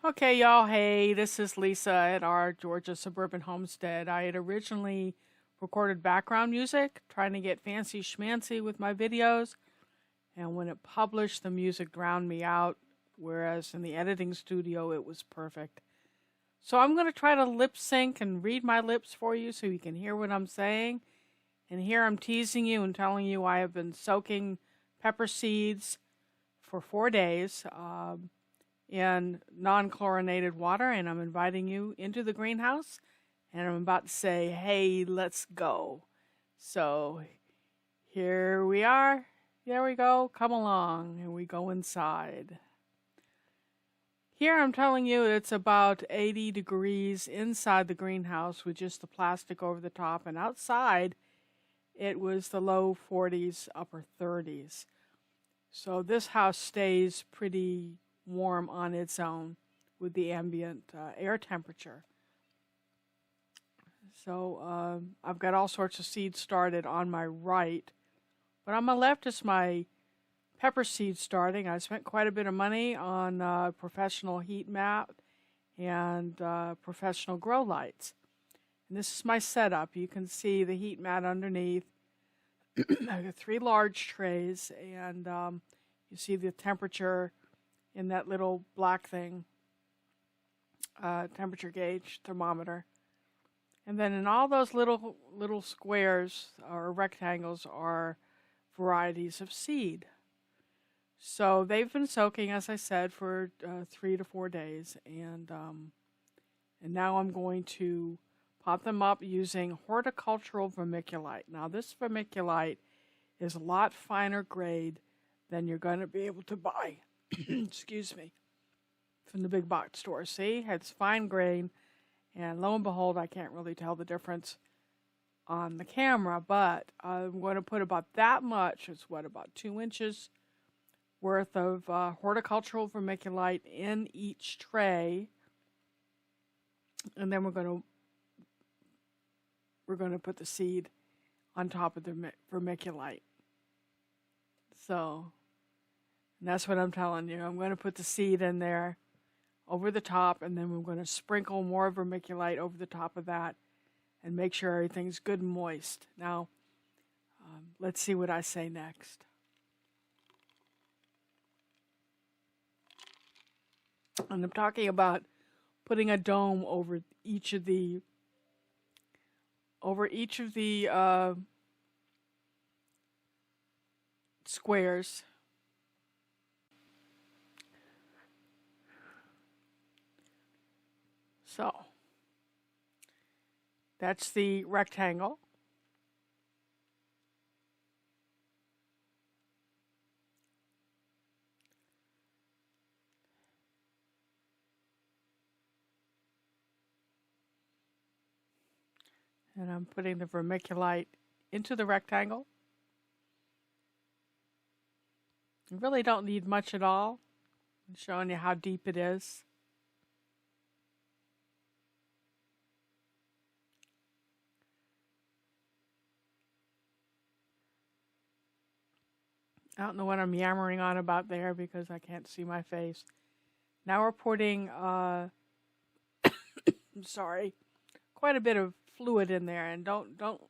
Okay, y'all. Hey, this is Lisa at our Georgia suburban homestead. I had originally recorded background music, trying to get fancy schmancy with my videos, and when it published, the music drowned me out, whereas in the editing studio, it was perfect. So I'm going to try to lip sync and read my lips for you so you can hear what I'm saying. And here I'm teasing you and telling you I have been soaking pepper seeds for 4 days. In non-chlorinated water, and I'm inviting you into the greenhouse, and I'm about to say, hey, let's go. So here we are. There we go. Come along, and we go inside. Here I'm telling you it's about 80 degrees inside the greenhouse with just the plastic over the top, and outside it was the low 40s, upper 30s. So this house stays pretty warm on its own with the ambient air temperature. So I've got all sorts of seeds started on my right, but on my left is my pepper seed starting. I spent quite a bit of money on professional heat mat and professional grow lights. And this is my setup. You can see the heat mat underneath. I've got 3 large trays, and you see the temperature in that little black thing, temperature gauge, thermometer. And then in all those little squares or rectangles are varieties of seed. So they've been soaking, as I said, for 3 to 4 days, and now I'm going to pot them up using horticultural vermiculite. Now this vermiculite is a lot finer grade than you're going to be able to buy excuse me, from the big box store. See, it's fine grain, and lo and behold, I can't really tell the difference on the camera, but I'm going to put about that much, it's about 2 inches worth of horticultural vermiculite in each tray, and then we're going to put the seed on top of the vermiculite. So and that's what I'm telling you. I'm going to put the seed in there over the top, and then we're going to sprinkle more vermiculite over the top of that and make sure everything's good and moist. Now, let's see what I say next. And I'm talking about putting a dome over each of the squares. So that's the rectangle. And I'm putting the vermiculite into the rectangle. You really don't need much at all. I'm showing you how deep it is. I don't know what I'm yammering on about there because I can't see my face. Now we're putting, I'm sorry, quite a bit of fluid in there, and don't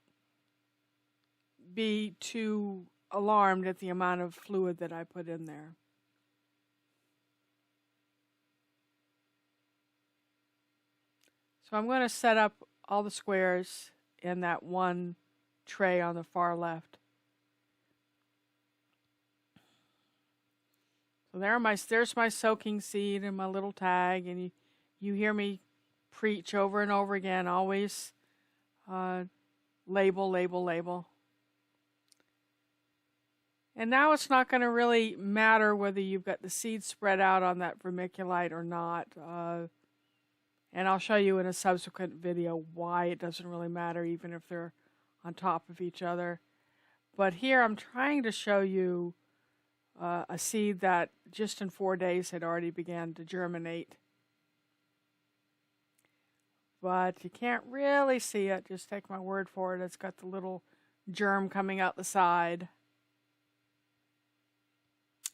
be too alarmed at the amount of fluid that I put in there. So I'm going to set up all the squares in that one tray on the far left. So there's my soaking seed and my little tag, and you hear me preach over and over again, always label, label, label. And now it's not going to really matter whether you've got the seed spread out on that vermiculite or not. And I'll show you in a subsequent video why it doesn't really matter, even if they're on top of each other. But here I'm trying to show you a seed that just in 4 days had already began to germinate. But you can't really see it. Just take my word for it. It's got the little germ coming out the side.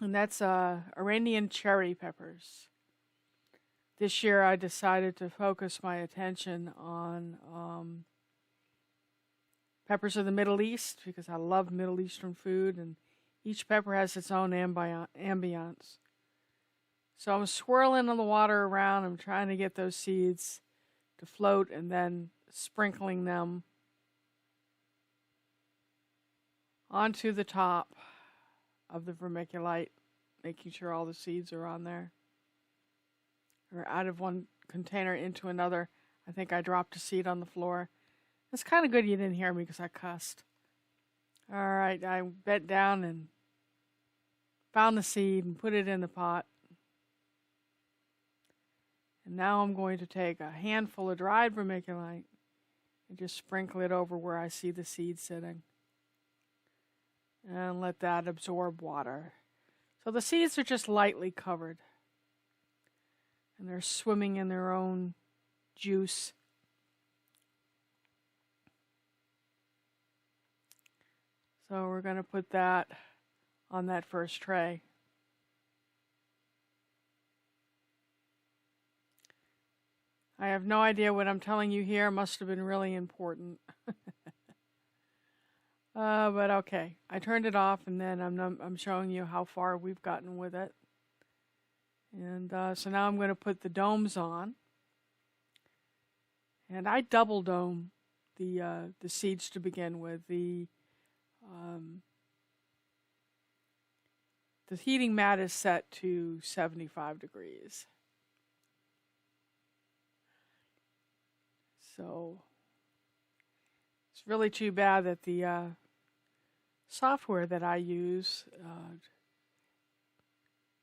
And that's Iranian cherry peppers. this year I decided to focus my attention on peppers of the Middle East because I love Middle Eastern food, and each pepper has its own ambiance. So I'm swirling the water around. I'm trying to get those seeds to float and then sprinkling them onto the top of the vermiculite, making sure all the seeds are on there. Or out of one container into another. I think I dropped a seed on the floor. It's kind of good you didn't hear me because I cussed. All right, I bent down and found the seed and put it in the pot. And now I'm going to take a handful of dried vermiculite and just sprinkle it over where I see the seed sitting. And let that absorb water. So the seeds are just lightly covered. And they're swimming in their own juice. So we're going to put that on that first tray. I have no idea what I'm telling you here. Must have been really important. But okay. I turned it off, and then I'm showing you how far we've gotten with it. And so now I'm going to put the domes on. And I double dome the seeds to begin with. The heating mat is set to 75 degrees. So it's really too bad that the software that I use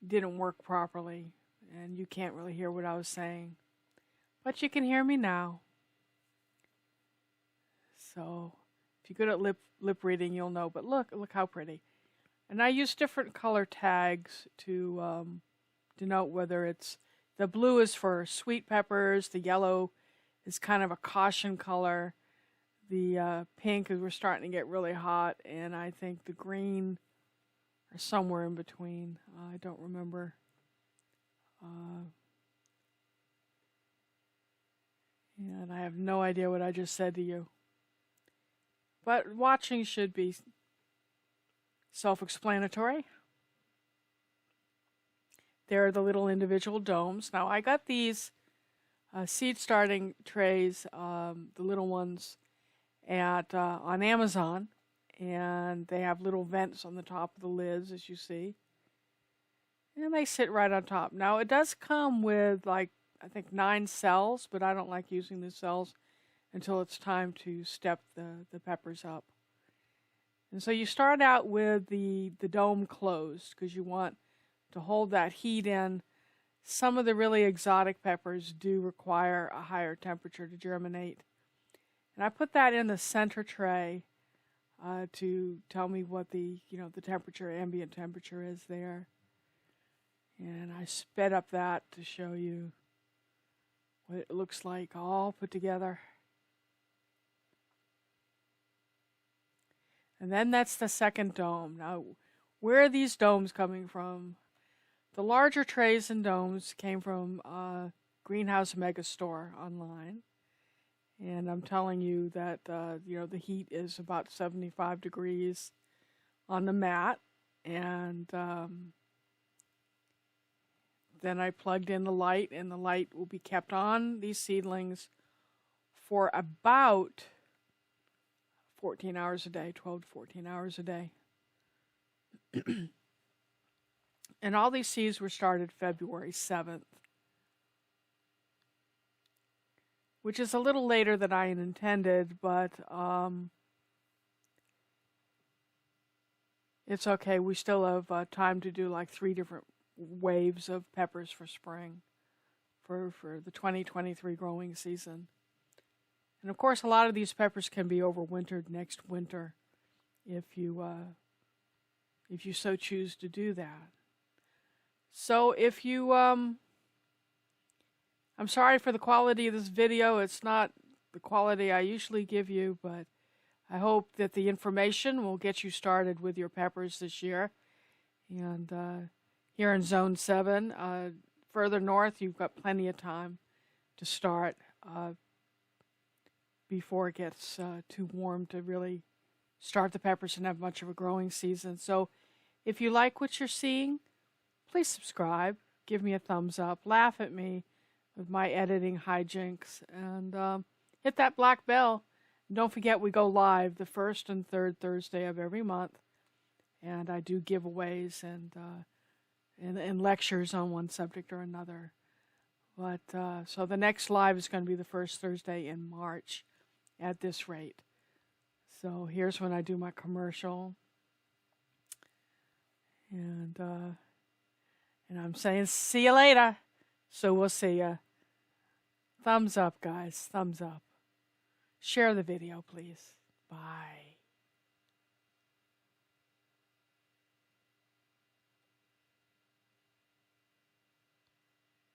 didn't work properly, and you can't really hear what I was saying. But you can hear me now. So if you're good at lip reading, you'll know. But look how pretty. And I use different color tags to denote whether it's, the blue is for sweet peppers, the yellow is kind of a caution color, the pink is we're starting to get really hot, and I think the green or somewhere in between. I don't remember. And I have no idea what I just said to you. But watching should be self-explanatory. There are the little individual domes. Now I got these seed starting trays, the little ones, at on Amazon. And they have little vents on the top of the lids, as you see. And they sit right on top. Now, it does come with, like, I think 9 cells, but I don't like using the cells until it's time to step the peppers up. And so you start out with the dome closed because you want to hold that heat in. Some of the really exotic peppers do require a higher temperature to germinate. And I put that in the center tray to tell me what the temperature, ambient temperature is there. And I sped up that to show you what it looks like all put together. And then that's the second dome. Now, where are these domes coming from? The larger trays and domes came from Greenhouse Mega Store online. And I'm telling you that, the heat is about 75 degrees on the mat. And then I plugged in the light, and the light will be kept on these seedlings for about 14 hours a day, 12 to 14 hours a day. And all these seeds were started February 7th. Which is a little later than I had intended, but it's okay. We still have time to do like 3 different waves of peppers for spring, for the 2023 growing season. And of course, a lot of these peppers can be overwintered next winter if you so choose to do that. So if you I'm sorry for the quality of this video. It's not the quality I usually give you, but I hope that the information will get you started with your peppers this year. And here in Zone 7, further north, you've got plenty of time to start before it gets too warm to really start the peppers and have much of a growing season. So if you like what you're seeing, please subscribe, give me a thumbs up, laugh at me with my editing hijinks, and hit that black bell. And don't forget, we go live the first and third Thursday of every month, and I do giveaways and lectures on one subject or another. But so the next live is going to be the first Thursday in March at this rate. So here's when I do my commercial. And I'm saying see you later. So we'll see you. Thumbs up, guys. Thumbs up. Share the video, please. Bye.